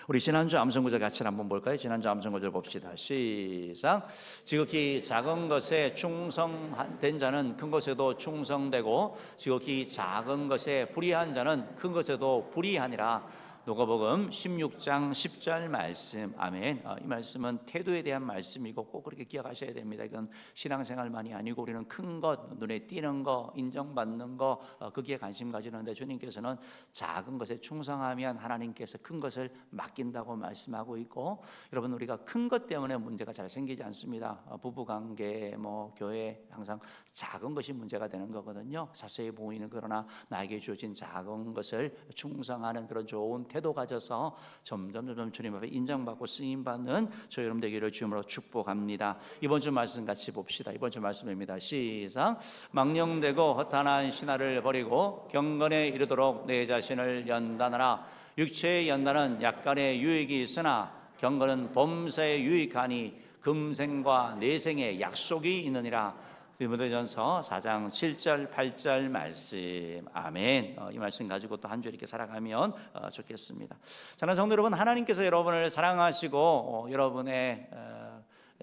우리 지난주 암송구절 같이 한번 볼까요? 지난주 암송구절 봅시다. 시작. 지극히 작은 것에 충성된 자는 큰 것에도 충성되고 지극히 작은 것에 불의한 자는 큰 것에도 불의하니라. 누가복음 16장 10절 말씀. 아멘. 이 말씀은 태도에 대한 말씀이고 꼭 그렇게 기억하셔야 됩니다. 이건 신앙생활만이 아니고 우리는 큰 것, 눈에 띄는 거, 인정받는 거, 거기에 관심 가지는데 주님께서는 작은 것에 충성하면 하나님께서 큰 것을 맡긴다고 말씀하고 있고, 여러분 우리가 큰 것 때문에 문제가 잘 생기지 않습니다. 부부관계, 교회 항상 작은 것이 문제가 되는 거거든요. 자세히 보이는 그러나 나에게 주어진 작은 것을 충성하는 그런 좋은 태도 가져서 점점 주님 앞에 인정받고 쓰임받는 저 여러분 되기를 주님으로 축복합니다. 이번 주 말씀 같이 봅시다. 이번 주 말씀입니다. 시작. 망령되고 허탄한 신화를 버리고 경건에 이르도록 내 자신을 연단하라. 육체의 연단은 약간의 유익이 있으나 경건은 범사에 유익하니 금생과 내생의 약속이 있느니라. 디모데전서 4장 7절 8절 말씀. 아멘. 이 말씀 가지고 또 한 주 이렇게 살아가면 좋겠습니다. 사랑하는 성도 여러분, 하나님께서 여러분을 사랑하시고 여러분의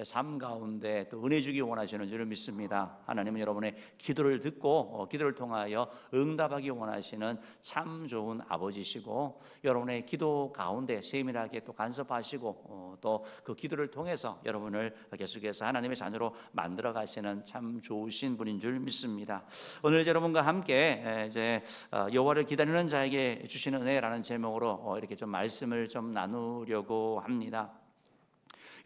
삶 가운데 또 은혜 주기 원하시는 줄을 믿습니다. 하나님은 여러분의 기도를 듣고 기도를 통하여 응답하기 원하시는 참 좋은 아버지시고, 여러분의 기도 가운데 세밀하게 또 간섭하시고 또 그 기도를 통해서 여러분을 계속해서 하나님의 자녀로 만들어 가시는 참 좋으신 분인 줄 믿습니다. 오늘 여러분과 함께 이제 여호와를 기다리는 자에게 주시는 은혜라는 제목으로 이렇게 좀 말씀을 좀 나누려고 합니다.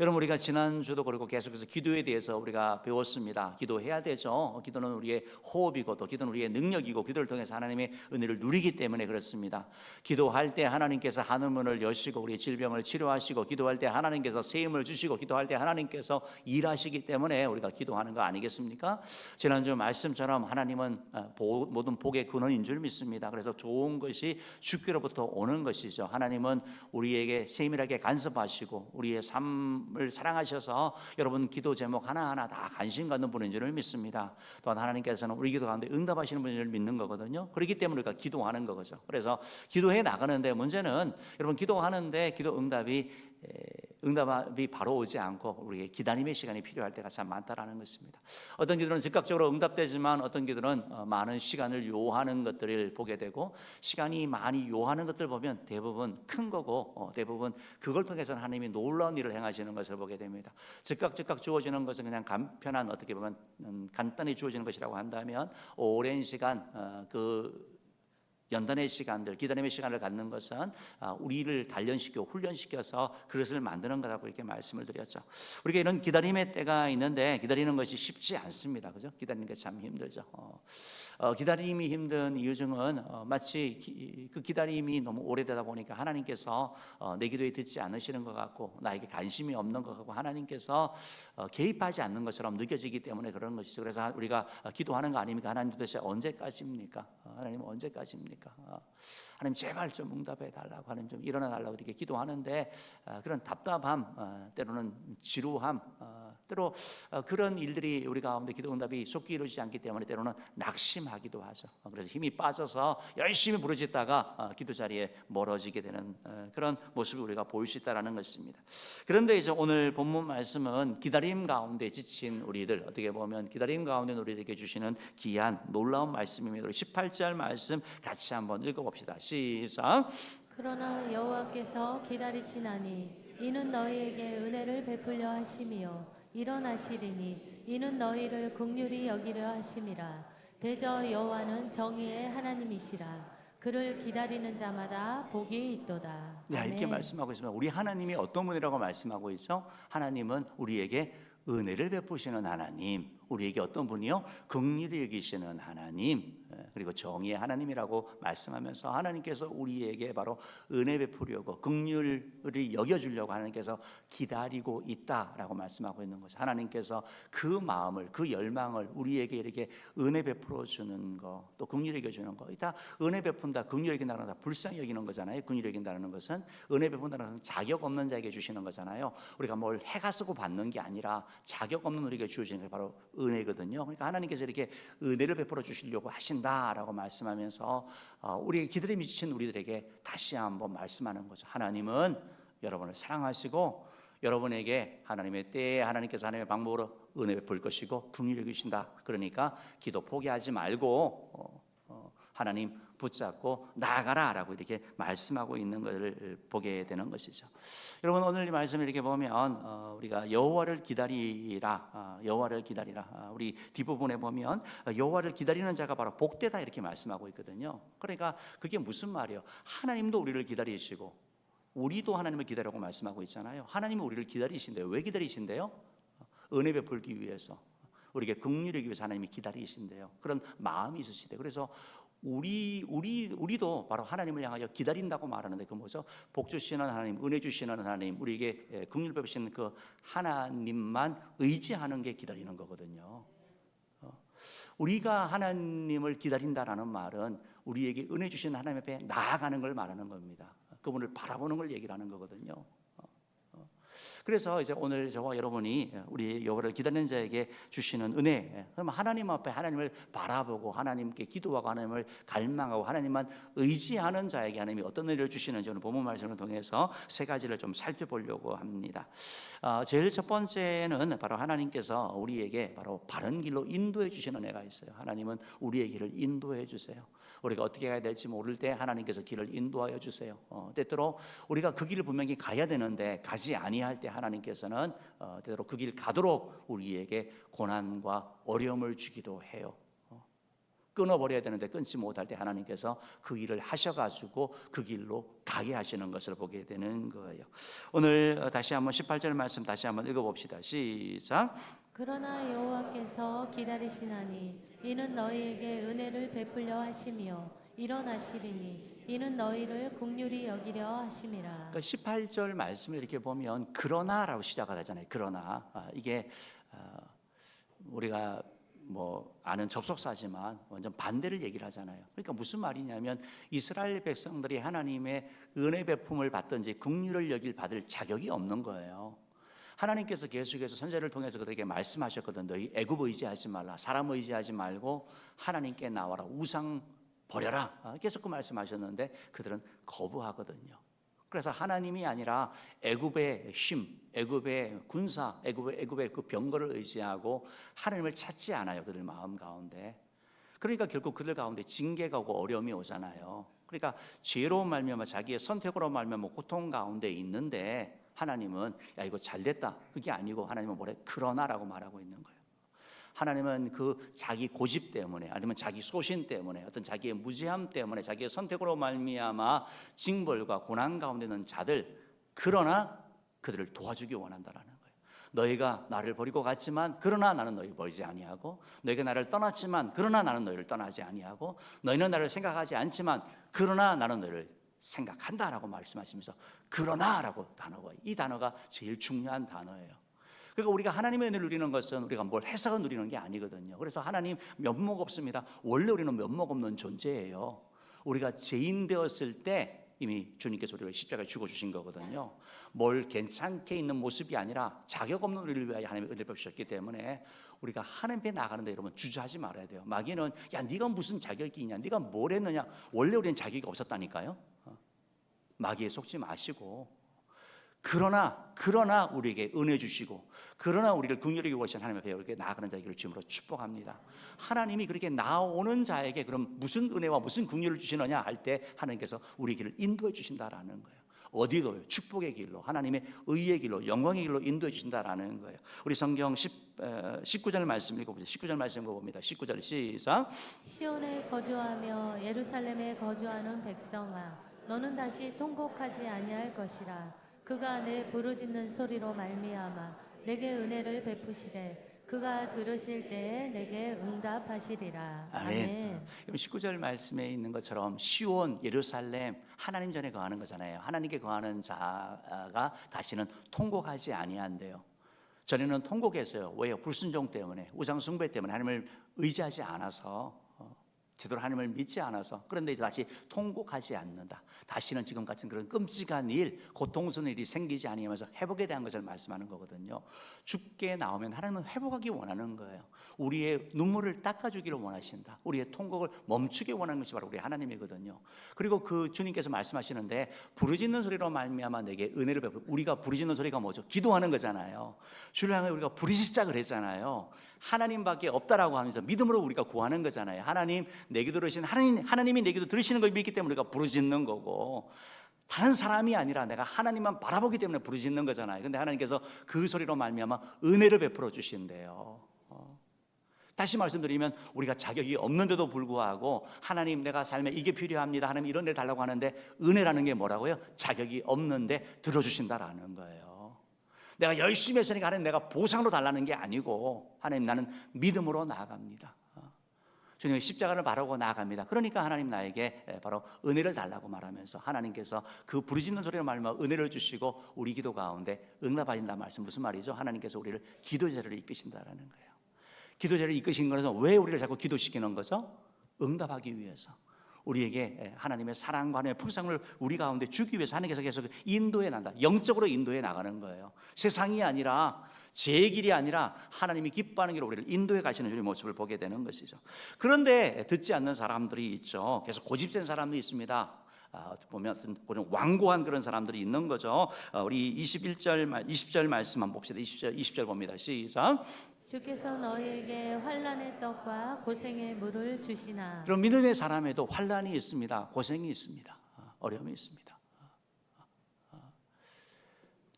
여러분, 우리가 지난주도 그리고 계속해서 기도에 대해서 우리가 배웠습니다. 기도해야 되죠. 기도는 우리의 호흡이고 또 기도는 우리의 능력이고 기도를 통해서 하나님의 은혜를 누리기 때문에 그렇습니다. 기도할 때 하나님께서 하늘문을 여시고 우리의 질병을 치료하시고, 기도할 때 하나님께서 세임을 주시고, 기도할 때 하나님께서 일하시기 때문에 우리가 기도하는 거 아니겠습니까? 지난주 말씀처럼 하나님은 모든 복의 근원인 줄 믿습니다. 그래서 좋은 것이 주께로부터 오는 것이죠. 하나님은 우리에게 세밀하게 간섭하시고 우리의 삶을 사랑하셔서 여러분 기도 제목 하나하나 다 관심 갖는 분인 줄 믿습니다. 또한 하나님께서는 우리 기도 가운데 응답하시는 분인 줄 믿는 거거든요. 그렇기 때문에 우리가 기도하는 거죠. 그래서 기도해 나가는데 문제는 여러분 기도하는데 기도 응답이 바로 오지 않고 우리에게 기다림의 시간이 필요할 때가 참 많다라는 것입니다. 어떤 기도는 즉각적으로 응답되지만 어떤 기도는 많은 시간을 요하는 것들을 보게 되고, 시간이 많이 요하는 것들 보면 대부분 큰 거고 대부분 그걸 통해서 하나님이 놀라운 일을 행하시는 것을 보게 됩니다. 즉각 주어지는 것은 그냥 간편한, 어떻게 보면 간단히 주어지는 것이라고 한다면, 오랜 시간 연단의 시간들, 기다림의 시간을 갖는 것은 우리를 단련시키고 훈련시켜서 그것을 만드는 거라고 이렇게 말씀을 드렸죠. 우리가 이런 기다림의 때가 있는데 기다리는 것이 쉽지 않습니다. 그죠? 기다리는 게 참 힘들죠. 기다림이 힘든 이유 중은 마치 그 기다림이 너무 오래되다 보니까 하나님께서 내 기도에 듣지 않으시는 것 같고 나에게 관심이 없는 것 같고 하나님께서 개입하지 않는 것처럼 느껴지기 때문에 그런 것이죠. 그래서 우리가 기도하는 거 아닙니까? 하나님 도대체 언제까지입니까? 하나님 언제까지입니까? 하나님 제발 좀 응답해 달라고, 하나님 좀 일어나 달라고 이렇게 기도하는데 그런 답답함, 때로는 지루함, 때로 그런 일들이 우리 가운데 기도 응답이 속히 이루어지지 않기 때문에 때로는 낙심하기도 하죠. 그래서 힘이 빠져서 열심히 부르짖다가 기도 자리에 멀어지게 되는 그런 모습을 우리가 보일 수 있다는 것입니다. 그런데 이제 오늘 본문 말씀은 기다림 가운데 지친 우리들, 어떻게 보면 기다림 가운데 우리에게 주시는 귀한 놀라운 말씀입니다. 18절 말씀 같이 한번 읽어봅시다. 시작. 그러나 여호와께서 기다리시나니 이는 너희에게 은혜를 베풀려 하심이요 일어나시리니 이는 너희를 긍휼히 여기려 하심이라. 대저 여호와는 정의의 하나님이시라. 그를 기다리는 자마다 복이 있도다. 네, 이렇게 말씀하고 있습니다. 우리 하나님이 어떤 분이라고 말씀하고 있죠? 하나님은 우리에게 은혜를 베푸시는 하나님, 우리에게 어떤 분이요? 긍휼히 여기시는 하나님, 그리고 정의의 하나님이라고 말씀하면서 하나님께서 우리에게 바로 은혜 베푸려고 긍휼히 여겨주려고 하나님께서 기다리고 있다라고 말씀하고 있는 거죠. 하나님께서 그 마음을, 그 열망을 우리에게 이렇게 은혜 베풀어 주는 거, 또 긍휼히 여겨주는 거, 다 은혜 베푼다, 긍휼히 여긴다는 건 다 불쌍히 여기는 거잖아요. 긍휼히 여긴다는 것은, 은혜 베푼다는 것은 자격 없는 자에게 주시는 거잖아요. 우리가 뭘 해가 쓰고 받는 게 아니라 자격 없는 우리에게 주어지는 게 바로 은혜거든요. 그러니까 하나님께서 이렇게 은혜를 베풀어 주시려고 하신다라고 말씀하면서 우리의 기다림이 지친 우리들에게 다시 한번 말씀하는 거죠. 하나님은 여러분을 사랑하시고 여러분에게 하나님의 때에 하나님께서 하나님의 방법으로 은혜 베풀 것이고 긍휼히 여기신다. 그러니까 기도 포기하지 말고 하나님 붙잡고 나아가라라고 이렇게 말씀하고 있는 것을 보게 되는 것이죠. 여러분 오늘 이 말씀을 이렇게 보면 우리가 여호와를 기다리라, 여호와를 기다리라. 우리 뒷부분에 보면 여호와를 기다리는 자가 바로 복되다 이렇게 말씀하고 있거든요. 그러니까 그게 무슨 말이에요? 하나님도 우리를 기다리시고 우리도 하나님을 기다리라고 말씀하고 있잖아요. 하나님이 우리를 기다리신대요. 왜 기다리신대요? 은혜 베풀기 위해서, 우리에게 긍휼히 여기기 위해서 하나님이 기다리신대요. 그런 마음이 있으시대요. 그래서 우리도 바로 하나님을 향하여 기다린다고 말하는데 그 뭐죠? 복 주시는 하나님, 은혜 주시는 하나님, 우리에게 긍휼 베푸시는 그 하나님만 의지하는 게 기다리는 거거든요. 우리가 하나님을 기다린다라는 말은 우리에게 은혜 주시는 하나님 앞에 나아가는 걸 말하는 겁니다. 그분을 바라보는 걸 얘기를 하는 거거든요. 그래서 이제 오늘 저와 여러분이 우리 여호와를 기다리는 자에게 주시는 은혜, 그러면 하나님 앞에 하나님을 바라보고 하나님께 기도하고 하나님을 갈망하고 하나님만 의지하는 자에게 하나님이 어떤 은혜를 주시는지 오늘 본문 말씀을 통해서 세 가지를 좀 살펴보려고 합니다. 제일 첫 번째는 바로 하나님께서 우리에게 바로 바른 길로 인도해 주시는 은혜가 있어요. 하나님은 우리의 길을 인도해 주세요. 우리가 어떻게 가야 될지 모를 때 하나님께서 길을 인도하여 주세요. 때때로 우리가 그 길을 분명히 가야 되는데 가지 아니할 때 하나님께서는 때때로 그 길 가도록 우리에게 고난과 어려움을 주기도 해요. 끊어버려야 되는데 끊지 못할 때 하나님께서 그 일을 하셔가지고 그 길로 가게 하시는 것을 보게 되는 거예요. 오늘 다시 한번 18절 말씀 다시 한번 읽어봅시다. 시작. 그러나 여호와께서 기다리시나니 이는 너희에게 은혜를 베풀려 하시며 일어나시리니 이는 너희를 긍휼히 여기려 하심이라. 그러니까 18절 말씀을 이렇게 보면 그러나라고 시작하잖아요. 그러나 이게 우리가 뭐 아는 접속사지만 완전 반대를 얘기를 하잖아요. 그러니까 무슨 말이냐면 이스라엘 백성들이 하나님의 은혜 베품을 받든지 긍휼을 여길 받을 자격이 없는 거예요. 하나님께서 계속해서 선지자를 통해서 그들에게 말씀하셨거든. 너희 애굽 의지하지 말라, 사람 의지하지 말고 하나님께 나와라, 우상 버려라, 계속 그 말씀하셨는데 그들은 거부하거든요. 그래서 하나님이 아니라 애굽의 힘, 애굽의 군사, 애굽의 그 병거를 의지하고 하나님을 찾지 않아요. 그들 마음 가운데. 그러니까 결국 그들 가운데 징계가 오고 어려움이 오잖아요. 그러니까 죄로 말미암아 자기의 선택으로 말미암아 고통 가운데 있는데 하나님은 야 이거 잘됐다, 그게 아니고 하나님은 뭐래? 그러나라고 말하고 있는 거예요. 하나님은 그 자기 고집 때문에 아니면 자기 소신 때문에 어떤 자기의 무지함 때문에 자기의 선택으로 말미암아 징벌과 고난 가운데 있는 자들, 그러나 그들을 도와주기 원한다라는 거예요. 너희가 나를 버리고 갔지만 그러나 나는 너희 버리지 아니하고, 너희가 나를 떠났지만 그러나 나는 너희를 떠나지 아니하고, 너희는 나를 생각하지 않지만 그러나 나는 너희를 생각한다라고 말씀하시면서 그러나라고 단어가, 이 단어가 제일 중요한 단어예요. 그러니까 우리가 하나님의 은혜를 누리는 것은 우리가 뭘 해서 누리는 게 아니거든요. 그래서 하나님 면목 없습니다. 원래 우리는 면목 없는 존재예요. 우리가 죄인 되었을 때 이미 주님께서 우리를 십자가에 죽어주신 거거든요. 뭘 괜찮게 있는 모습이 아니라 자격 없는 우리를 위하여 하나님의 은혜를 베푸셨기 때문에 우리가 하나님께 나가는데 여러분 주저하지 말아야 돼요. 마귀는 야 네가 무슨 자격이 있냐, 네가 뭘 했느냐. 원래 우리는 자격이 없었다니까요. 마귀에 속지 마시고 그러나 우리에게 은혜 주시고 그러나 우리를 긍휼히 여기시는 하나님 앞에 이렇게 나아가는 자에게 주님으로 축복합니다. 하나님이 그렇게 나오는 자에게 그럼 무슨 은혜와 무슨 긍휼을 주시느냐 할 때 하나님께서 우리 길을 인도해 주신다라는 거예요. 어디로요? 축복의 길로, 하나님의 의의 길로, 영광의 길로 인도해 주신다라는 거예요. 우리 성경 19절 말씀 읽어보세요. 19절 말씀 읽어봅니다. 19절 시작. 시온에 거주하며 예루살렘에 거주하는 백성아, 너는 다시 통곡하지 아니할 것이라. 그가 내 부르짖는 소리로 말미암아 내게 은혜를 베푸시되 그가 들으실 때에 내게 응답하시리라. 아멘. 19절 말씀에 있는 것처럼 시온, 예루살렘, 하나님 전에 거하는 거잖아요. 하나님께 거하는 자가 다시는 통곡하지 아니한대요. 전에는 통곡했어요. 왜요? 불순종 때문에, 우상 숭배 때문에, 하나님을 의지하지 않아서. 제대로 하나님을 믿지 않아서. 그런데 이제 다시 통곡하지 않는다. 다시는 지금 같은 그런 끔찍한 일, 고통스러운 일이 생기지 아니하면서 회복에 대한 것을 말씀하는 거거든요. 죽게 나오면 하나님은 회복하기 원하는 거예요. 우리의 눈물을 닦아주기를 원하신다. 우리의 통곡을 멈추게 원하는 것이 바로 우리 하나님이거든요. 그리고 그 주님께서 말씀하시는데 부르짖는 소리로 말미암아 내게 은혜를 베풀. 우리가 부르짖는 소리가 뭐죠? 기도하는 거잖아요. 주를 향해 우리가 부르짖자 그랬잖아요. 하나님밖에 없다라고 하면서 믿음으로 우리가 구하는 거잖아요. 하나님 내 기도 들으신 하나님이 내 기도 들으시는 걸 믿기 때문에 우리가 부르짖는 거고, 다른 사람이 아니라 내가 하나님만 바라보기 때문에 부르짖는 거잖아요. 근데 하나님께서 그 소리로 말미암아 은혜를 베풀어 주신대요. 다시 말씀드리면 우리가 자격이 없는데도 불구하고 하나님 내가 삶에 이게 필요합니다, 하나님 이런 데 달라고 하는데 은혜라는 게 뭐라고요? 자격이 없는데 들어주신다라는 거예요. 내가 열심히 했으니까 하나님 내가 보상으로 달라는 게 아니고, 하나님 나는 믿음으로 나아갑니다. 주님의 십자가를 바라고 나아갑니다. 그러니까 하나님 나에게 바로 은혜를 달라고 말하면서 하나님께서 그 부르짖는 소리로 말하면 은혜를 주시고 우리 기도 가운데 응답하신다는 말씀. 무슨 말이죠? 하나님께서 우리를 기도자를 이끄신다라는 거예요. 기도자를 이끄신 것은 왜 우리를 자꾸 기도시키는 거죠? 응답하기 위해서. 우리에게 하나님의 사랑과 하나님의 풍성을 우리 가운데 주기 위해서 하나님께서 계속 인도해 난다. 영적으로 인도해 나가는 거예요. 세상이 아니라, 제 길이 아니라 하나님이 기뻐하는 길로 우리를 인도해 가시는 주님의 모습을 보게 되는 것이죠. 그런데 듣지 않는 사람들이 있죠. 계속 고집센 사람들이 있습니다. 보면 완고한 그런 사람들이 있는 거죠. 우리 20절 말씀 한번 봅시다. 20절 봅니다. 시작. 주께서 너희에게 환난의 떡과 고생의 물을 주시나. 그럼 믿음의 사람에도 환난이 있습니다. 고생이 있습니다. 어려움이 있습니다.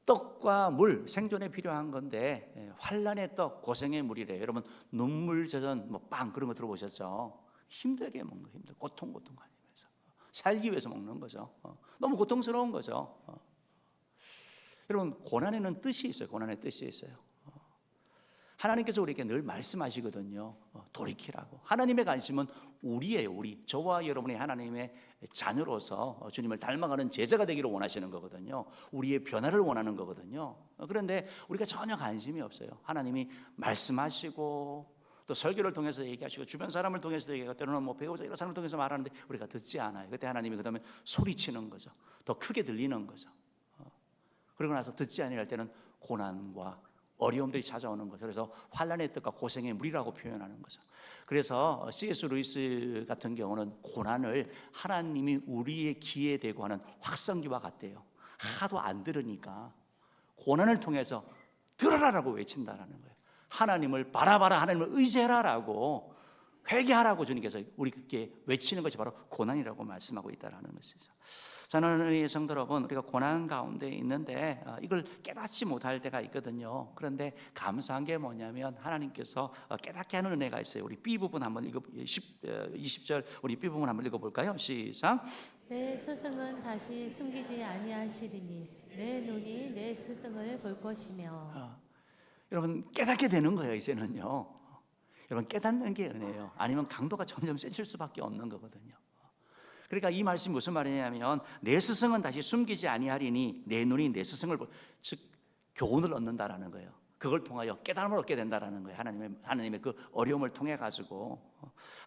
떡과 물, 생존에 필요한 건데 환난의 떡, 고생의 물이래요. 여러분 눈물 젖은 빵 그런 거 들어보셨죠? 힘들게 먹는 거, 고통하면서 살기 위해서 먹는 거죠. 너무 고통스러운 거죠. 여러분 고난에는 뜻이 있어요. 고난의 뜻이 있어요. 하나님께서 우리에게 늘 말씀하시거든요. 돌이키라고. 하나님의 관심은 우리예요. 우리. 저와 여러분이 하나님의 자녀로서 주님을 닮아가는 제자가 되기를 원하시는 거거든요. 우리의 변화를 원하는 거거든요. 그런데 우리가 전혀 관심이 없어요. 하나님이 말씀하시고 또 설교를 통해서 얘기하시고 주변 사람을 통해서 얘기하고 때로는 뭐 배우자 이런 사람을 통해서 말하는데 우리가 듣지 않아요. 그때 하나님이 그다음에 소리치는 거죠. 더 크게 들리는 거죠. 그러고 나서 듣지 아니할 때는 고난과 어려움들이 찾아오는 거죠. 그래서 환난의 뜻과 고생의 물이라고 표현하는 거죠. 그래서 C.S. 루이스 같은 경우는 고난을 하나님이 우리의 귀에 대고 하는 확성기와 같대요. 하도 안 들으니까 고난을 통해서 들으라라고 외친다라는 거예요. 하나님을 바라봐라, 하나님을 의지해라라고, 회개하라고 주님께서 우리에게 외치는 것이 바로 고난이라고 말씀하고 있다는 것이죠. 저는 성도 여러분, 우리가 고난 가운데 있는데 이걸 깨닫지 못할 때가 있거든요. 그런데 감사한 게 뭐냐면 하나님께서 깨닫게 하는 은혜가 있어요. 우리 B 부분 한번 20절 우리 B 부분 한번 읽어볼까요? 시작. 내 스승은 다시 숨기지 아니하시리니 내 눈이 내 스승을 볼 것이며. 여러분 깨닫게 되는 거예요. 이제는요. 여러분 깨닫는 게 은혜예요. 아니면 강도가 점점 세질 수밖에 없는 거거든요. 그러니까 이 말씀이 무슨 말이냐면 내 스승은 다시 숨기지 아니하리니 내 눈이 내 스승을 즉 교훈을 얻는다라는 거예요. 그걸 통하여 깨달음을 얻게 된다라는 거예요. 하나님의 그 어려움을 통해 가지고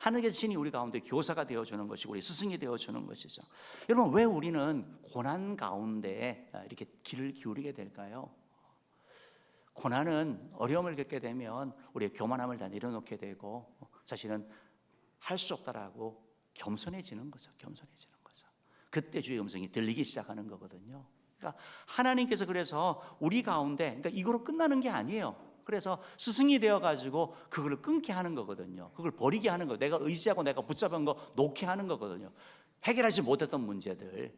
하나님의 신이 우리 가운데 교사가 되어 주는 것이고 우리 스승이 되어 주는 것이죠. 여러분 왜 우리는 고난 가운데 이렇게 귀를 기울이게 될까요? 고난은 어려움을 겪게 되면 우리의 교만함을 다 내려놓게 되고 자신은 할 수 없다라고 겸손해지는 거죠. 그때 주의 음성이 들리기 시작하는 거거든요. 그러니까 하나님께서 그래서 우리 가운데, 그러니까 이거로 끝나는 게 아니에요. 그래서 스승이 되어가지고 그걸 끊게 하는 거거든요. 그걸 버리게 하는 거, 내가 의지하고 내가 붙잡은 거 놓게 하는 거거든요. 해결하지 못했던 문제들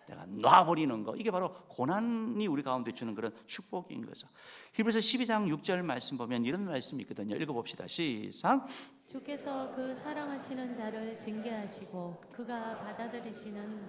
내가 놔버리는 거, 이게 바로 고난이 우리 가운데 주는 그런 축복인 거죠. 히브리서 12장 6절 말씀 보면 이런 말씀이 있거든요. 읽어봅시다. 시작. 주께서 그 사랑하시는 자를 징계하시고 그가 받아들이시는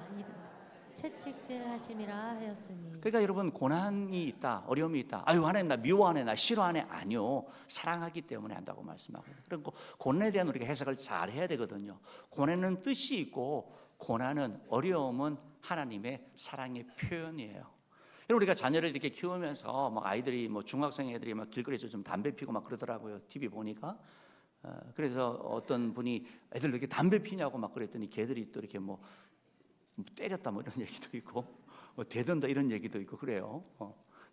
채찍질 하심이라 하였으니. 그러니까 여러분 고난이 있다, 어려움이 있다, 아유 하나님 나 미워하네, 나 싫어하네, 아니요, 사랑하기 때문에 한다고 말씀하고 있어요. 그리고 고난에 대한 우리가 해석을 잘 해야 되거든요. 고난은 뜻이 있고 고난은, 어려움은 하나님의 사랑의 표현이에요. 여러분 우리가 자녀를 이렇게 키우면서 막 아이들이 뭐 중학생 애들이 막 길거리에서 좀 담배 피고 막 그러더라고요. TV 보니까 그래서 어떤 분이 애들 이렇게 담배 피냐고 막 그랬더니 걔들이 또 이렇게 뭐 때렸다 뭐 이런 얘기도 있고 뭐 대든다 이런 얘기도 있고 그래요.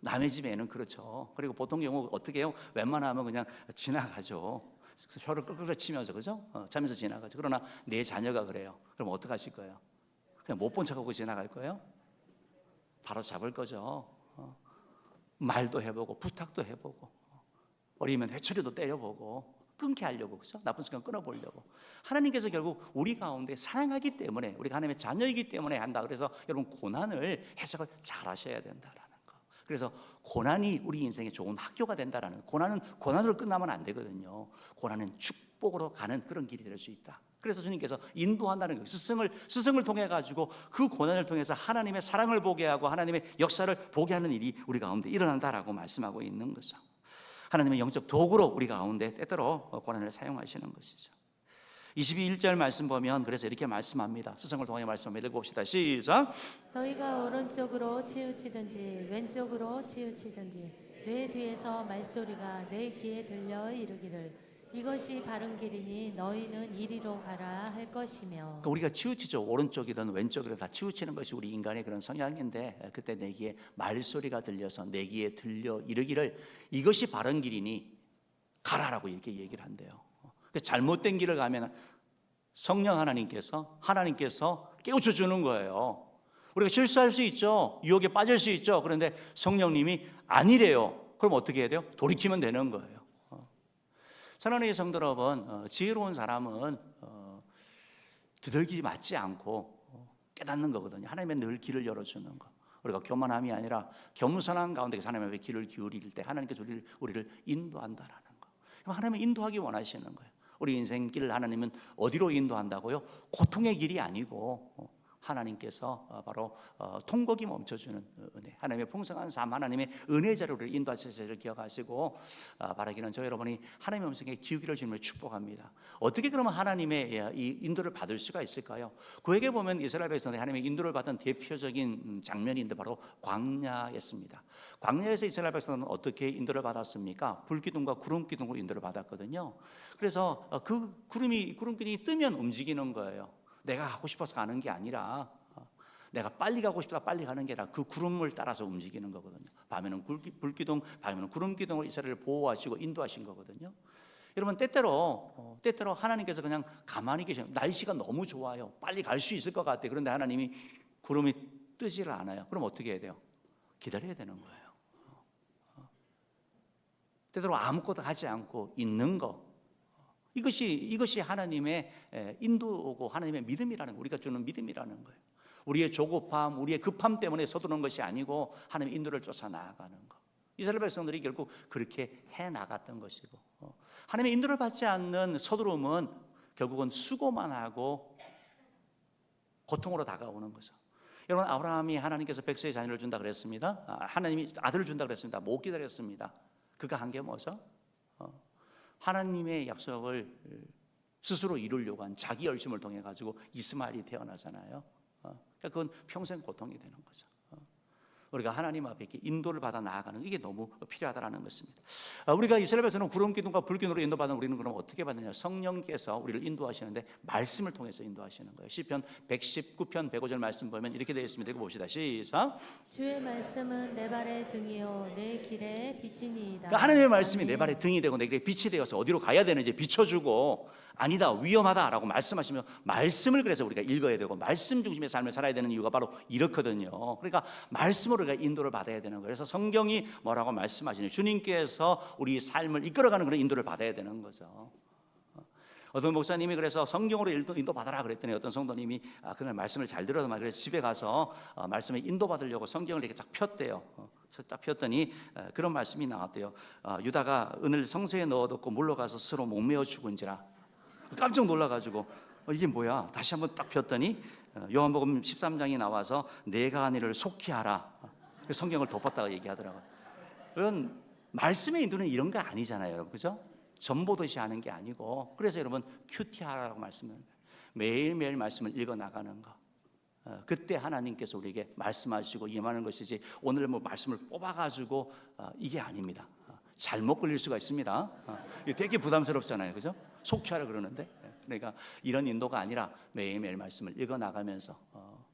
남의 집 애는 그렇죠. 그리고 보통 경우 어떻게 해요? 웬만하면 그냥 지나가죠. 혀를 끌끌 치면서 그죠? 자면서 지나가죠. 그러나 내 자녀가 그래요. 그럼 어떡하실 거예요? 그냥 못 본 척하고 지나갈 거예요? 바로 잡을 거죠. 말도 해보고 부탁도 해보고 어리면 회초리도 때려보고 끊게 하려고 그죠? 나쁜 습관 끊어보려고. 하나님께서 결국 우리 가운데 사랑하기 때문에 우리가 하나님의 자녀이기 때문에 한다. 그래서 여러분 고난을 해석을 잘 하셔야 된다라는 거. 그래서 고난이 우리 인생에 좋은 학교가 된다라는 거. 고난은 고난으로 끝나면 안 되거든요. 고난은 축복으로 가는 그런 길이 될 수 있다. 그래서 주님께서 인도한다는 거예요. 스승을 통해 가지고 그 고난을 통해서 하나님의 사랑을 보게 하고 하나님의 역사를 보게 하는 일이 우리 가운데 일어난다라고 말씀하고 있는 거죠. 하나님의 영적 도구로 우리 가운데 때때로 고난을 사용하시는 것이죠. 22절 말씀 보면 그래서 이렇게 말씀합니다. 스승을 통해 말씀을 읽어봅시다. 시작. 너희가 오른쪽으로 치우치든지 왼쪽으로 치우치든지 내 뒤에서 말소리가 내 귀에 들려 이르기를 이것이 바른 길이니 너희는 이리로 가라 할 것이며. 그러니까 우리가 치우치죠. 오른쪽이든 왼쪽이든 다 치우치는 것이 우리 인간의 그런 성향인데 그때 내 귀에 말소리가 들려서 내 귀에 들려 이르기를 이것이 바른 길이니 가라라고 이렇게 얘기를 한대요. 잘못된 길을 가면 성령 하나님께서 깨우쳐 주는 거예요. 우리가 실수할 수 있죠. 유혹에 빠질 수 있죠. 그런데 성령님이 아니래요. 그럼 어떻게 해야 돼요? 돌이키면 되는 거예요. 사랑하는 성도 여러분, 지혜로운 사람은 두들기 맞지 않고 깨닫는 거거든요. 하나님의 늘 길을 열어주는 거. 우리가 교만함이 아니라 겸손한 가운데 하나님의 길을 기울일 때 하나님께서 우리를 인도한다라는 거. 하나님은 인도하기 원하시는 거예요. 우리 인생길을 하나님은 어디로 인도한다고요? 고통의 길이 아니고 하나님께서 바로 통곡이 멈춰주는 은혜, 하나님의 풍성한 삶, 하나님의 은혜 자료를 인도하시기를 기억하시고 바라기는 저 여러분이 하나님의 음성에 기우기를 주님을 축복합니다. 어떻게 그러면 하나님의 이 인도를 받을 수가 있을까요? 구약에 보면 이스라엘 백성들이 하나님의 인도를 받은 대표적인 장면인데 바로 광야였습니다. 광야에서 이스라엘 백성들은 어떻게 인도를 받았습니까? 불기둥과 구름기둥으로 인도를 받았거든요. 그래서 그 구름기둥이 뜨면 움직이는 거예요. 내가 가고 싶어서 가는 게 아니라 내가 빨리 가고 싶다 빨리 가는 게 아니라 그 구름을 따라서 움직이는 거거든요. 밤에는 불기둥, 밤에는 구름기둥으로 이스라엘을 보호하시고 인도하신 거거든요. 여러분 때때로 하나님께서 그냥 가만히 계셔요. 날씨가 너무 좋아요. 빨리 갈 수 있을 것 같아요. 그런데 하나님이 구름이 뜨지를 않아요. 그럼 어떻게 해야 돼요? 기다려야 되는 거예요. 때때로 아무것도 하지 않고 있는 거. 이것이 하나님의 인도고 하나님의 믿음이라는 거, 우리가 주는 믿음이라는 거예요. 우리의 조급함, 우리의 급함 때문에 서두르는 것이 아니고 하나님의 인도를 쫓아 나아가는 거. 이스라엘 백성들이 결국 그렇게 해 나갔던 것이고, 하나님의 인도를 받지 않는 서두름은 결국은 수고만 하고 고통으로 다가오는 거죠. 여러분, 아브라함이 하나님께서 백세의 자녀를 준다 그랬습니다. 하나님이 아들을 준다 그랬습니다. 못 기다렸습니다. 그가 한 게 뭐죠? 하나님의 약속을 스스로 이루려고 한 자기 열심을 통해 가지고 이스마엘이 태어나잖아요. 그러니까 그건 평생 고통이 되는 거죠. 우리가 하나님 앞에 이렇게 인도를 받아 나아가는 이게 너무 필요하다는 것입니다. 우리가 이스라엘에서는 구름기둥과 불기둥으로 인도받는 우리는 그럼 어떻게 받느냐? 성령께서 우리를 인도하시는데 말씀을 통해서 인도하시는 거예요. 시편 119편 105절 말씀 보면 이렇게 되어 있습니다. 읽어봅시다. 시작. 주의 말씀은 내 발의 등이요 내 길의 빛이니이다. 그러니까 하나님의 말씀이 내 발의 등이 되고 내 길의 빛이 되어서 어디로 가야 되는지 비춰주고 아니다 위험하다라고 말씀하시면 말씀을 그래서 우리가 읽어야 되고 말씀 중심의 삶을 살아야 되는 이유가 바로 이렇거든요. 그러니까 말씀으로 우리가 인도를 받아야 되는 거예요. 그래서 성경이 뭐라고 말씀하시냐, 주님께서 우리 삶을 이끌어가는 그런 인도를 받아야 되는 거죠. 어떤 목사님이 그래서 성경으로 인도 받아라 그랬더니 어떤 성도님이 그날 말씀을 잘 들어서 그래서 집에 가서 말씀에 인도 받으려고 성경을 이렇게 쫙 폈대요. 딱 폈더니 그런 말씀이 나왔대요. 유다가 은을 성소에 넣어뒀고 물러가서 스스로 목매어 죽은지라. 깜짝 놀라가지고 이게 뭐야? 다시 한번 딱 폈더니 요한복음 13장이 나와서 내가 한 일을 속히 하라. 성경을 덮었다고 얘기하더라고요. 그런 말씀의 인도는 이런 거 아니잖아요, 여러분, 그죠? 전보듯이 하는 게 아니고, 그래서 여러분 큐티하라고 말씀을 매일매일 말씀을 읽어 나가는 거. 그때 하나님께서 우리에게 말씀하시고 임하는 것이지 오늘 뭐 말씀을 뽑아가지고 이게 아닙니다. 잘못 걸릴 수가 있습니다. 이게 되게 부담스럽잖아요, 그죠? 속죄하라 그러는데, 그러니까 이런 인도가 아니라 매일매일 말씀을 읽어 나가면서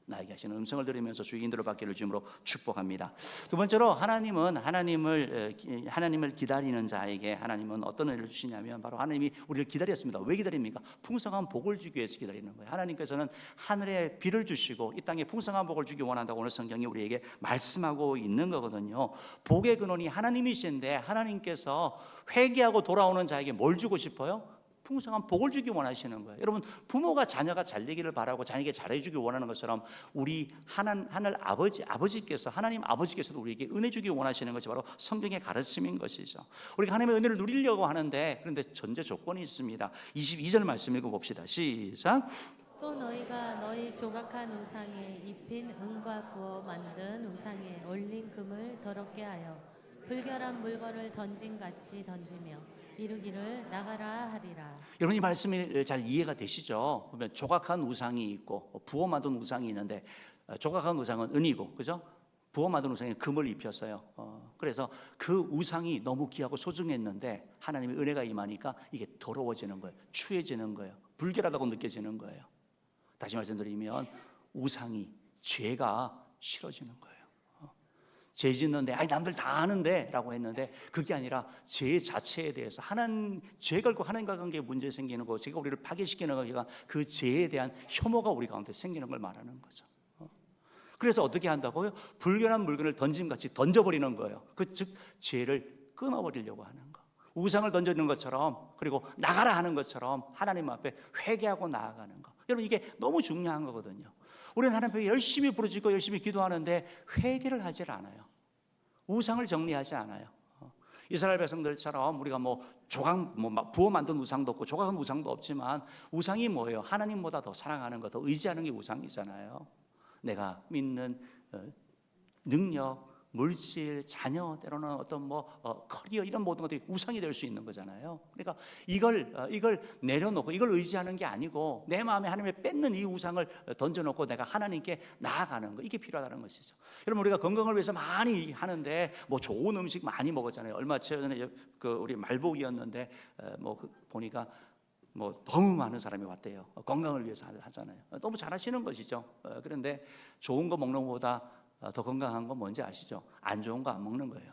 나에게 하시는 음성을 들으면서 주의 인도를 받기를 주님으로 축복합니다. 두 번째로 하나님을 기다리는 자에게 하나님은 어떤 은혜를 주시냐면 바로 하나님이 우리를 기다렸습니다. 왜 기다립니까? 풍성한 복을 주기 위해서 기다리는 거예요. 하나님께서는 하늘에 비를 주시고 이 땅에 풍성한 복을 주기 원한다고 오늘 성경이 우리에게 말씀하고 있는 거거든요. 복의 근원이 하나님이신데 하나님께서 회개하고 돌아오는 자에게 뭘 주고 싶어요? 풍성한 복을 주기 원하시는 거예요. 여러분, 부모가 자녀가 잘 되기를 바라고 자녀에게 잘해주기 원하는 것처럼 우리 하늘 아버지께서, 하나님 아버지께서도 우리에게 은혜 주기 원하시는 것이 바로 성경의 가르침인 것이죠. 우리가 하나님의 은혜를 누리려고 하는데 그런데 전제 조건이 있습니다. 22절 말씀 읽어봅시다. 시작. 또 너희가 너희 조각한 우상에 입힌 은과 부어 만든 우상에 올린 금을 더럽게 하여 불결한 물건을 던짐같이 던지며 이르기를 나가라 하리라. 여러분, 이 말씀이 잘 이해가 되시죠? 보면 조각한 우상이 있고 부어 만든 우상이 있는데 조각한 우상은 은이고, 그죠? 부어 만든 우상에 금을 입혔어요. 그래서 그 우상이 너무 귀하고 소중했는데 하나님의 은혜가 임하니까 이게 더러워지는 거예요. 추해지는 거예요. 불결하다고 느껴지는 거예요. 다시 말씀드리면 우상이, 죄가 싫어지는 거예요. 죄 짓는데 남들 다 아는데 라고 했는데 그게 아니라 죄 자체에 대해서 죄 걸고 하나님과 관계에 문제 생기는 거, 죄가 우리를 파괴시키는 거가 그 죄에 대한 혐오가 우리 가운데 생기는 걸 말하는 거죠. 그래서 어떻게 한다고요? 불결한 물건을 던짐같이 던져버리는 거예요. 즉 죄를 끊어버리려고 하는 거. 우상을 던지는 것처럼, 그리고 나가라 하는 것처럼 하나님 앞에 회개하고 나아가는 거. 여러분, 이게 너무 중요한 거거든요. 우리는 하나님 앞에 열심히 부르짖고 열심히 기도하는데 회개를 하질 않아요. 우상을 정리하지 않아요. 이스라엘 백성들처럼 우리가 부어 만든 우상도 없고 조각한 우상도 없지만 우상이 뭐예요? 하나님보다 더 사랑하는 것, 더 의지하는 게 우상이잖아요. 내가 믿는 능력, 물질, 자녀, 때로는 어떤 커리어, 이런 모든 것들이 우상이 될 수 있는 거잖아요. 그러니까 이걸 내려놓고 이걸 의지하는 게 아니고 내 마음에 하나님의 뺏는 이 우상을 던져놓고 내가 하나님께 나아가는 거, 이게 필요하다는 것이죠. 여러분, 우리가 건강을 위해서 많이 하는데 좋은 음식 많이 먹었잖아요. 얼마 전에 우리 말복이었는데 보니까 너무 많은 사람이 왔대요. 건강을 위해서 하잖아요. 너무 잘하시는 것이죠. 그런데 좋은 거 먹는 것보다 더 건강한 건 뭔지 아시죠? 안 좋은 거 안 먹는 거예요.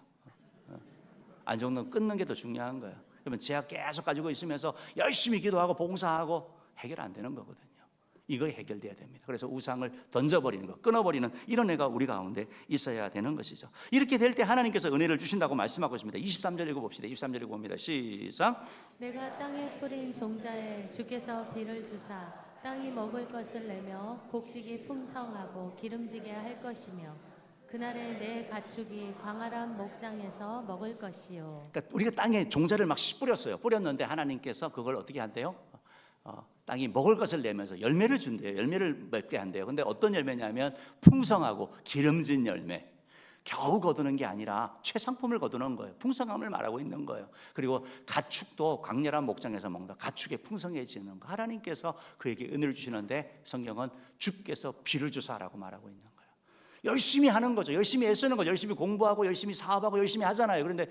안 좋은 거 끊는 게 더 중요한 거예요. 그러면 제약 계속 가지고 있으면서 열심히 기도하고 봉사하고 해결 안 되는 거거든요. 이거 해결돼야 됩니다. 그래서 우상을 던져버리는 거, 끊어버리는 이런 애가 우리 가운데 있어야 되는 것이죠. 이렇게 될 때 하나님께서 은혜를 주신다고 말씀하고 있습니다. 23절 읽어봅시다. 23절 읽어봅니다. 시작. 내가 땅에 뿌린 종자에 주께서 비를 주사 땅이 먹을 것을 내며 곡식이 풍성하고 기름지게 할 것이며 그날에 내 가축이 광활한 목장에서 먹을 것이요. 그러니까 우리가 땅에 종자를 막 뿌렸는데 하나님께서 그걸 어떻게 한대요? 땅이 먹을 것을 내면서 열매를 준대요. 열매를 맺게 한대요. 근데 어떤 열매냐면 풍성하고 기름진 열매. 겨우 거두는 게 아니라 최상품을 거두는 거예요. 풍성함을 말하고 있는 거예요. 그리고 가축도 강렬한 목장에서 먹는다. 가축이 풍성해지는 거. 하나님께서 그에게 은혜를 주시는데 성경은 주께서 비를 주사라고 말하고 있는 거예요. 열심히 하는 거죠. 열심히 애쓰는 거죠. 열심히 공부하고 열심히 사업하고 열심히 하잖아요. 그런데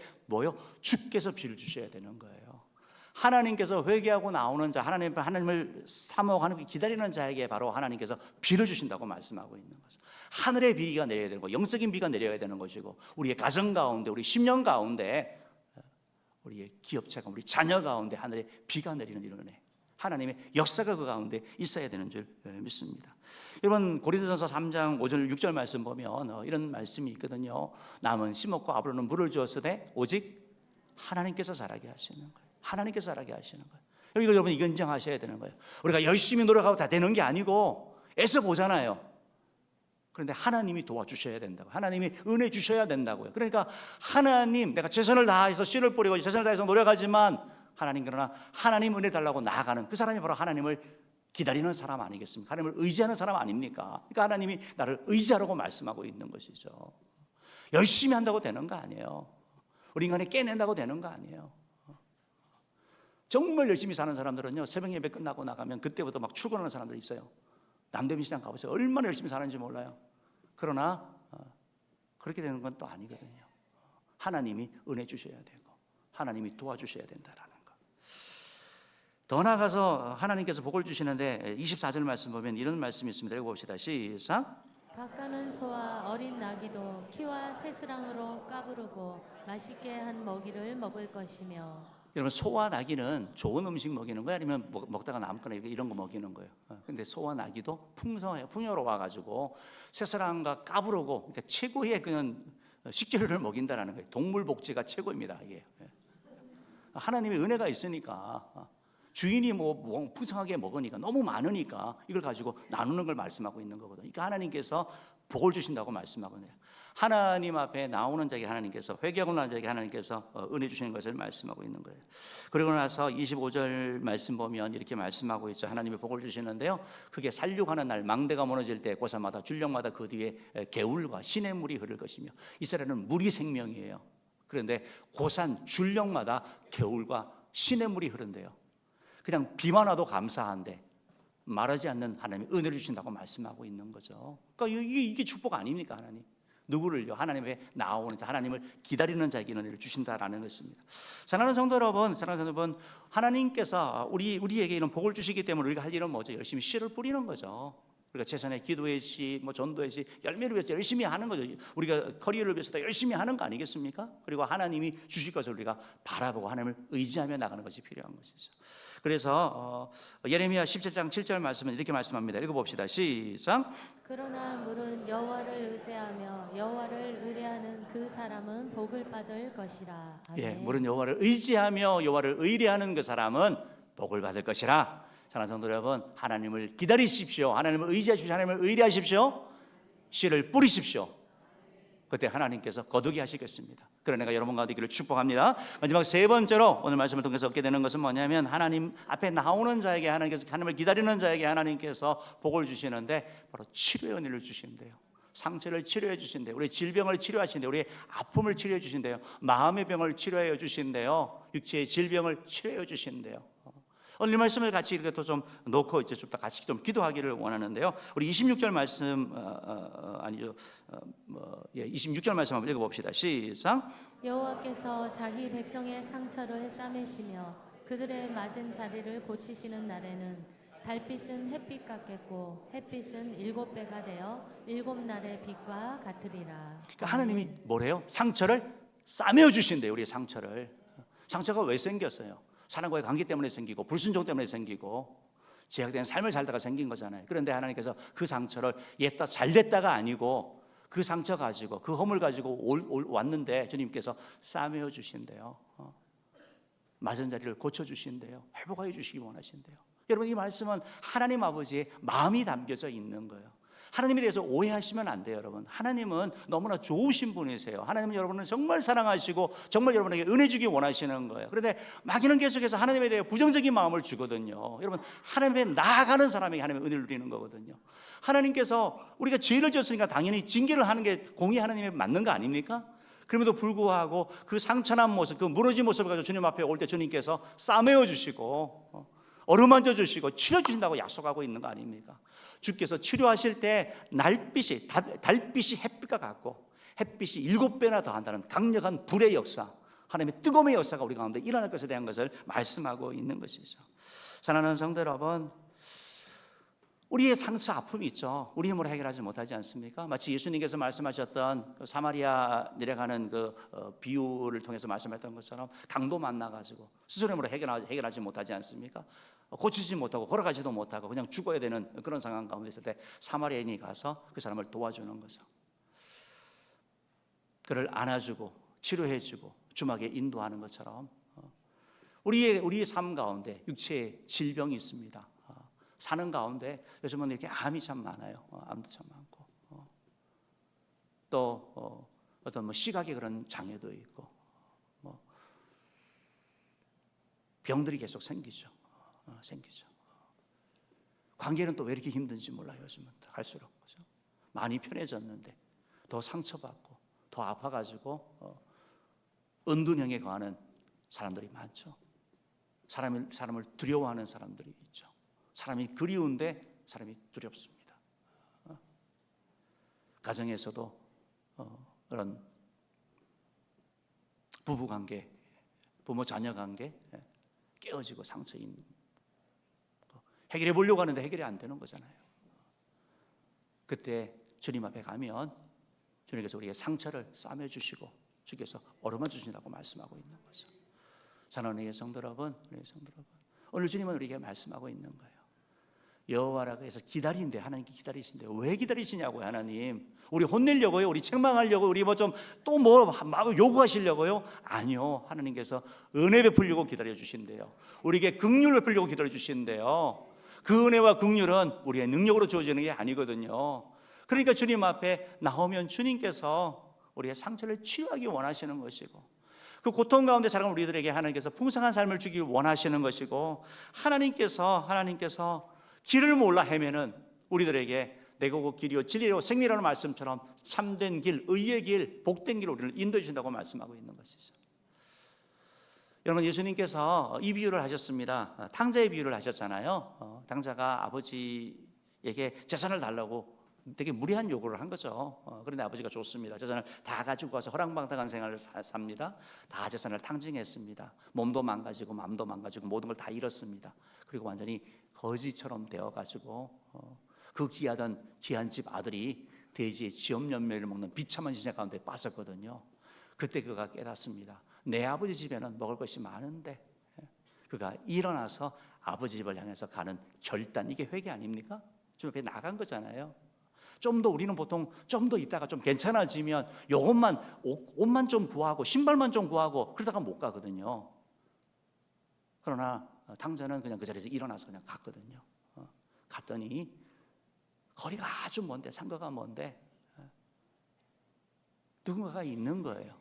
주께서 비를 주셔야 되는 거예요. 하나님께서 회개하고 나오는 자, 하나님을 사모하고 하나님을 기다리는 자에게 바로 하나님께서 비를 주신다고 말씀하고 있는 거죠. 하늘의 비가 내려야 되는 거, 영적인 비가 내려야 되는 것이고 우리의 가정 가운데, 우리 심령 가운데, 우리의 기업체가, 우리 자녀 가운데 하늘의 비가 내리는 이런 은혜, 하나님의 역사가 그 가운데 있어야 되는 줄 믿습니다. 여러분, 고린도전서 3장 5절 6절 말씀 보면 이런 말씀이 있거든요. 남은 심었고 아브라함은 물을 주었으되 오직 하나님께서 자라게 하시는 거예요. 하나님께서 자라게 하시는 거예요. 이거 여러분, 이거 인정하셔야 되는 거예요. 우리가 열심히 노력하고 다 되는 게 아니고 애써 보잖아요. 그런데 하나님이 도와주셔야 된다고, 하나님이 은혜 주셔야 된다고요. 그러니까 하나님, 내가 최선을 다해서 씨를 뿌리고 최선을 다해서 노력하지만 그러나 하나님 은혜 달라고 나아가는 그 사람이 바로 하나님을 기다리는 사람 아니겠습니까? 하나님을 의지하는 사람 아닙니까? 그러니까 하나님이 나를 의지하라고 말씀하고 있는 것이죠. 열심히 한다고 되는 거 아니에요. 우리 인간이 깨낸다고 되는 거 아니에요. 정말 열심히 사는 사람들은요, 새벽 예배 끝나고 나가면 그때부터 막 출근하는 사람들이 있어요. 남대문 시장 가보세요. 얼마나 열심히 사는지 몰라요. 그러나 그렇게 되는 건 또 아니거든요. 하나님이 은혜 주셔야 되고 하나님이 도와주셔야 된다라는 거. 더 나아가서 하나님께서 복을 주시는데 24절 말씀 보면 이런 말씀이 있습니다. 읽어봅시다. 시작. 밭가는 소와 어린 나귀도 키와 새스랑으로 까부르고 맛있게 한 먹이를 먹을 것이며. 여러분, 소와 나귀는 좋은 음식 먹이는 거예요? 아니면 먹다가 남거나 이런 거 먹이는 거예요? 근데 소와 나귀도 풍성해요. 풍요로워가지고 새사람과 까부르고, 그러니까 최고의 그냥 식재료를 먹인다라는 거예요. 동물 복지가 최고입니다. 이게 하나님의 은혜가 있으니까, 주인이 뭐 풍성하게 먹으니까, 너무 많으니까 이걸 가지고 나누는 걸 말씀하고 있는 거거든요. 그러니까 하나님께서 복을 주신다고 말씀하거든요. 하나님 앞에 나오는 자에게 하나님께서, 회개하고 나는 자에게 하나님께서 은혜 주시는 것을 말씀하고 있는 거예요. 그리고 나서 25절 말씀 보면 이렇게 말씀하고 있죠. 하나님이 복을 주시는데요, 그게 살육하는 날 망대가 무너질 때 고사마다 줄령마다 그 뒤에 개울과 시냇물이 흐를 것이며. 이스라엘은 물이 생명이에요. 그런데 고산 줄령마다 개울과 시냇물이 흐른대요. 그냥 비만 와도 감사한데 말하지 않는 하나님이 은혜를 주신다고 말씀하고 있는 거죠. 그러니까 이게 축복 아닙니까? 하나님 누구를요? 하나님의 나오는 자, 하나님을 기다리는 자에게 은혜를 주신다라는 것입니다. 사랑하는 성도 여러분, 하나님께서 우리에게 이런 복을 주시기 때문에 우리가 할 일은 뭐죠? 열심히 씨를 뿌리는 거죠. 우리가 최선의 기도의 씨, 전도의 씨, 열매를 위해서 열심히 하는 거죠. 우리가 커리어를 위해서 열심히 하는 거 아니겠습니까? 그리고 하나님이 주실 것을 우리가 바라보고 하나님을 의지하며 나가는 것이 필요한 것이죠. 그래서 예레미야 17장 7절 말씀은 이렇게 말씀합니다. 읽어봅시다. 시작. 그러나 물은 여호와를 의지하며 여호와를 의뢰하는 그 사람은 복을 받을 것이라. 아멘. 예, 물은 여호와를 의지하며 여호와를 의뢰하는 그 사람은 복을 받을 것이라. 사랑하는 성도 여러분, 하나님을 기다리십시오. 하나님을 의지하십시오. 하나님을 의뢰하십시오. 씨를 뿌리십시오. 그때 하나님께서 거두게 하시겠습니다. 그런 내가 여러분 가운데 있기를 축복합니다. 마지막 세 번째로 오늘 말씀을 통해서 얻게 되는 것은 뭐냐면, 하나님 앞에 나오는 자에게 하나님께서, 하나님을 기다리는 자에게 하나님께서 복을 주시는데 바로 치료의 은혜를 주신대요. 상처를 치료해 주신대요. 우리의 질병을 치료하신대요. 우리의 아픔을 치료해 주신대요. 마음의 병을 치료해 주신대요. 육체의 질병을 치료해 주신대요. 오늘 이 말씀을 같이 이렇게 또 좀 놓고 이제 좀 더 같이 좀 기도하기를 원하는데요. 우리 26절 말씀 26절 말씀 한번 읽어봅시다. 시작. 여호와께서 자기 백성의 상처를 싸매시며 그들의 맞은 자리를 고치시는 날에는 달빛은 햇빛 같겠고 햇빛은 7배가 되어 7날의 빛과 같으리라. 그러니까 하나님이 뭐래요? 상처를 싸매어 주신대요. 우리의 상처를. 상처가 왜 생겼어요? 사람과의 관계 때문에 생기고 불순종 때문에 생기고 제약된 삶을 살다가 생긴 거잖아요. 그런데 하나님께서 그 상처를 옛다 잘됐다가 아니고 그 상처 가지고, 그 허물 가지고 왔는데 주님께서 싸매어 주신대요. 맞은 자리를 고쳐주신대요. 회복하여 주시기 원하신대요. 여러분, 이 말씀은 하나님 아버지의 마음이 담겨져 있는 거예요. 하나님에 대해서 오해하시면 안 돼요. 여러분, 하나님은 너무나 좋으신 분이세요. 하나님은 여러분을 정말 사랑하시고 정말 여러분에게 은혜 주기 원하시는 거예요. 그런데 마귀는 계속해서 하나님에 대해 부정적인 마음을 주거든요. 여러분, 하나님에 나아가는 사람에게 하나님의 은혜를 누리는 거거든요. 하나님께서 우리가 죄를 지었으니까 당연히 징계를 하는 게 공의 하나님에 맞는 거 아닙니까? 그럼에도 불구하고 그 상처난 모습, 그 무너진 모습을 가지고 주님 앞에 올 때 주님께서 싸매어 주시고 어루만져 주시고 치료 주신다고 약속하고 있는 거 아닙니까? 주께서 치료하실 때 달빛이 햇빛과 같고 햇빛이 7배나 더한다는 강력한 불의 역사, 하나님의 뜨거움의 역사가 우리 가운데 일어날 것에 대한 것을 말씀하고 있는 것이죠. 사랑하는 성도 여러분, 우리의 상처, 아픔이 있죠. 우리 힘으로 해결하지 못하지 않습니까? 마치 예수님께서 말씀하셨던 그 사마리아 내려가는 그 비유를 통해서 말씀했던 것처럼 강도 만나가지고 스스로 힘으로 해결하지 못하지 않습니까? 고치지 못하고 걸어가지도 못하고 그냥 죽어야 되는 그런 상황 가운데 있을 때 사마리아인이 가서 그 사람을 도와주는 거죠. 그를 안아주고 치료해주고 주막에 인도하는 것처럼 우리의 삶 가운데 육체의 질병이 있습니다. 사는 가운데 요즘은 이렇게 암이 참 많아요. 암도 참 많고 또 어떤 시각의 그런 장애도 있고 병들이 계속 생기죠. 관계는 또 왜 이렇게 힘든지 몰라요. 요즘은 갈수록 그렇죠? 많이 편해졌는데 더 상처받고 더 아파가지고 은둔형에 거하는 사람들이 많죠. 사람을 두려워하는 사람들이 있죠. 사람이 그리운데 사람이 두렵습니다. 가정에서도 그런 부부관계 부모 자녀 관계 깨어지고 상처 있는 거. 해결해 보려고 하는데 해결이 안 되는 거잖아요. 그때 주님 앞에 가면 주님께서 우리의 상처를 싸매 주시고 주께서 어루만져 주신다고 말씀하고 있는 거죠. 사랑하는 성도 여러분, 오늘 주님은 우리에게 말씀하고 있는 거예요. 여호와라고 해서 기다린대. 하나님께 기다리신대. 왜 기다리시냐고요? 하나님 우리 혼내려고요? 우리 책망하려고? 우리 요구하시려고요? 아니요. 하나님께서 은혜 베풀려고 기다려 주신대요. 우리에게 긍휼을 베풀려고 기다려 주신대요. 그 은혜와 긍휼은 우리의 능력으로 주어지는 게 아니거든요. 그러니까 주님 앞에 나오면 주님께서 우리의 상처를 치유하기 원하시는 것이고, 그 고통 가운데 살아가는 우리들에게 하나님께서 풍성한 삶을 주기 원하시는 것이고, 하나님께서 길을 몰라 헤매는 우리들에게 내가 그 길이요 진리요 생명이라는 말씀처럼 참된 길, 의의 길, 복된 길로 우리를 인도해 주신다고 말씀하고 있는 것이죠. 여러분, 예수님께서 이 비유를 하셨습니다. 탕자의 비유를 하셨잖아요. 탕자가 아버지에게 재산을 달라고 되게 무리한 요구를 한 거죠. 그런데 아버지가 좋습니다. 재산을 다 가지고 와서 허랑방탕한 생활을 삽니다. 다 재산을 탕진했습니다. 몸도 망가지고 마음도 망가지고 모든 걸 다 잃었습니다. 그리고 완전히 거지처럼 되어가지고 그 귀한 집 아들이 돼지의 지엄열매를 먹는 비참한 시장 가운데 빠졌거든요. 그때 그가 깨닫습니다. 내 아버지 집에는 먹을 것이 많은데. 그가 일어나서 아버지 집을 향해서 가는 결단, 이게 회개 아닙니까? 좀 앞에 나간 거잖아요. 좀 더 우리는 보통 좀 더 있다가 좀 괜찮아지면 옷만 좀 구하고 신발만 좀 구하고 그러다가 못 가거든요. 그러나 탕자는 그냥 그 자리에서 일어나서 그냥 갔거든요. 갔더니 거리가 아주 먼데, 상가가 먼데 누군가가 있는 거예요.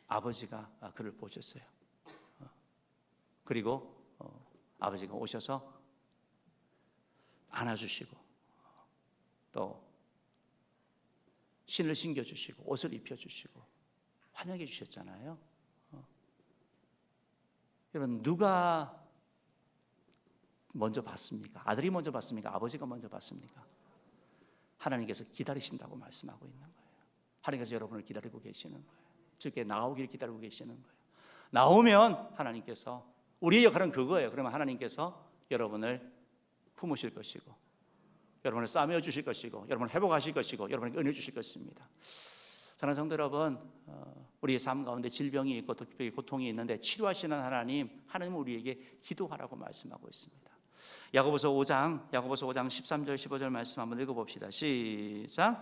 아버지가 그를 보셨어요. 그리고 아버지가 오셔서 안아주시고 또 신을 신겨주시고 옷을 입혀주시고 환영해 주셨잖아요. 여러분, 누가 먼저 봤습니까? 아들이 먼저 봤습니까? 아버지가 먼저 봤습니까? 하나님께서 기다리신다고 말씀하고 있는 거예요. 하나님께서 여러분을 기다리고 계시는 거예요. 주께 나오기를 기다리고 계시는 거예요. 나오면 하나님께서, 우리의 역할은 그거예요. 그러면 하나님께서 여러분을 품으실 것이고, 여러분을 싸매어 주실 것이고, 여러분을 회복하실 것이고, 여러분에게 은혜 주실 것입니다. 사랑하는 성도 여러분, 우리의 삶 가운데 질병이 있고 특별히 고통이 있는데 치료하시는 하나님은 우리에게 기도하라고 말씀하고 있습니다. 야고보서 5장 13절 15절 말씀 한번 읽어봅시다. 시작.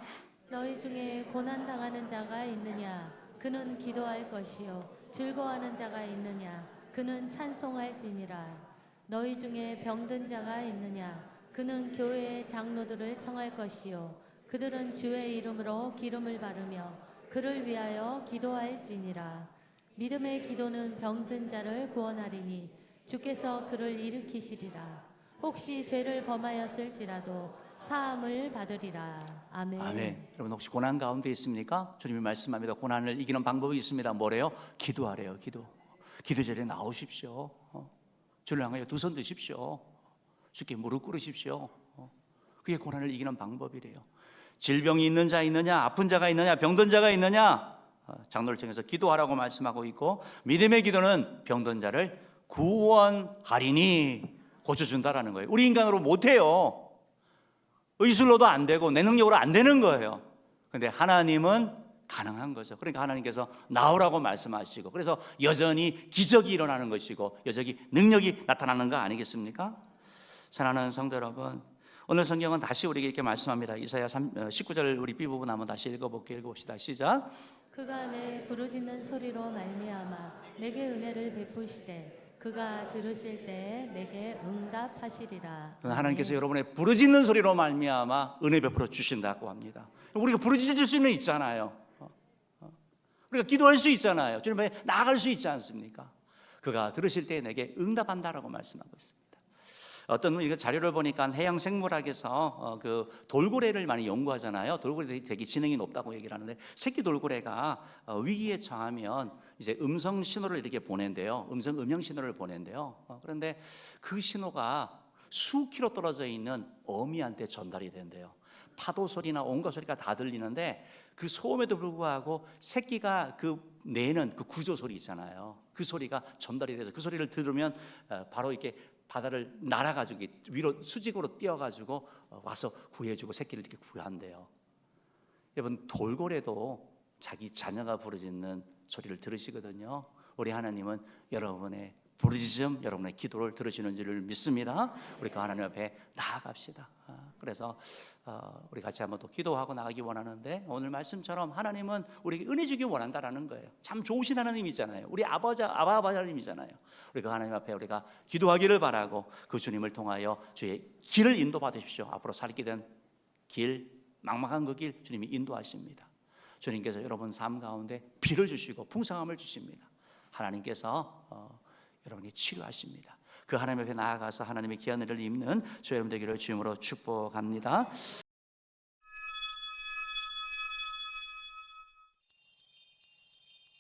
너희 중에 고난당하는 자가 있느냐? 그는 기도할 것이요. 즐거워하는 자가 있느냐? 그는 찬송할지니라. 너희 중에 병든 자가 있느냐? 그는 교회의 장로들을 청할 것이요. 그들은 주의 이름으로 기름을 바르며 그를 위하여 기도할지니라. 믿음의 기도는 병든 자를 구원하리니 주께서 그를 일으키시리라. 혹시 죄를 범하였을지라도 사함을 받으리라. 아멘. 아멘. 여러분, 혹시 고난 가운데 있습니까? 주님이 말씀합니다. 고난을 이기는 방법이 있습니다. 뭐래요? 기도하래요. 기도 자리에 나오십시오. 주를 향하여 두 손 드십시오. 주께 무릎 꿇으십시오. 그게 고난을 이기는 방법이래요. 질병이 있는 자 있느냐? 아픈 자가 있느냐? 병든 자가 있느냐? 장로를 통해서 기도하라고 말씀하고 있고, 믿음의 기도는 병든 자를 구원하리니 고쳐준다라는 거예요. 우리 인간으로 못해요. 의술로도 안 되고 내 능력으로 안 되는 거예요. 그런데 하나님은 가능한 거죠. 그러니까 하나님께서 나오라고 말씀하시고, 그래서 여전히 기적이 일어나는 것이고 여전히 능력이 나타나는 거 아니겠습니까? 사랑하는 성도 여러분, 오늘 성경은 다시 우리에게 이렇게 말씀합니다. 이사야 19절 우리 B 부분 한번 다시 읽어봅시다. 시작. 그가 내 부르짖는 소리로 말미암아 내게 은혜를 베푸시되 그가 들으실 때에 내게 응답하시리라. 하나님께서 여러분의 부르짖는 소리로 말미암아 은혜 베풀어 주신다고 합니다. 우리가 부르짖을 수는 있잖아요. 우리가 기도할 수 있잖아요. 주님 앞에 나아갈 수 있지 않습니까? 그가 들으실 때에 내게 응답한다라고 말씀하고 있습니다. 어떤 이거 자료를 보니까 해양 생물학에서 그 돌고래를 많이 연구하잖아요. 돌고래들이 되게 지능이 높다고 얘기를 하는데, 새끼 돌고래가 위기에 처하면 이제 음성 신호를 이렇게 보낸대요. 음성 음영 신호를 보낸대요. 그런데 그 신호가 수킬로 떨어져 있는 어미한테 전달이 된대요. 파도 소리나 온갖 소리가 다 들리는데 그 소음에도 불구하고 새끼가 그 내는 그 구조 소리 있잖아요. 그 소리가 전달이 돼서 그 소리를 들으면 바로 이렇게 바다를 날아가지고 위로 수직으로 뛰어가지고 와서 구해주고 새끼를 이렇게 구한대요. 여러분, 돌고래도 자기 자녀가 부르짖는 소리를 들으시거든요. 우리 하나님은 여러분의 부르짖음, 여러분의 기도를 들으시는 줄을 믿습니다. 우리 그 하나님 앞에 나아갑시다. 그래서 우리 같이 한번 또 기도하고 나가기 원하는데, 오늘 말씀처럼 하나님은 우리에게 은혜 주기 원한다라는 거예요. 참 좋으신 하나님이잖아요. 우리 아바 하나님이잖아요. 우리 그 하나님 앞에 우리가 기도하기를 바라고 그 주님을 통하여 주의 길을 인도받으십시오. 앞으로 살게 된 길, 막막한 그 길 주님이 인도하십니다. 주님께서 여러분 삶 가운데 비를 주시고 풍성함을 주십니다. 하나님께서 여러분이 치료하십니다. 그 하나님 앞에 나아가서 하나님의 귀한 은혜를 입는 저 여러분 되기를 주님으로 축복합니다.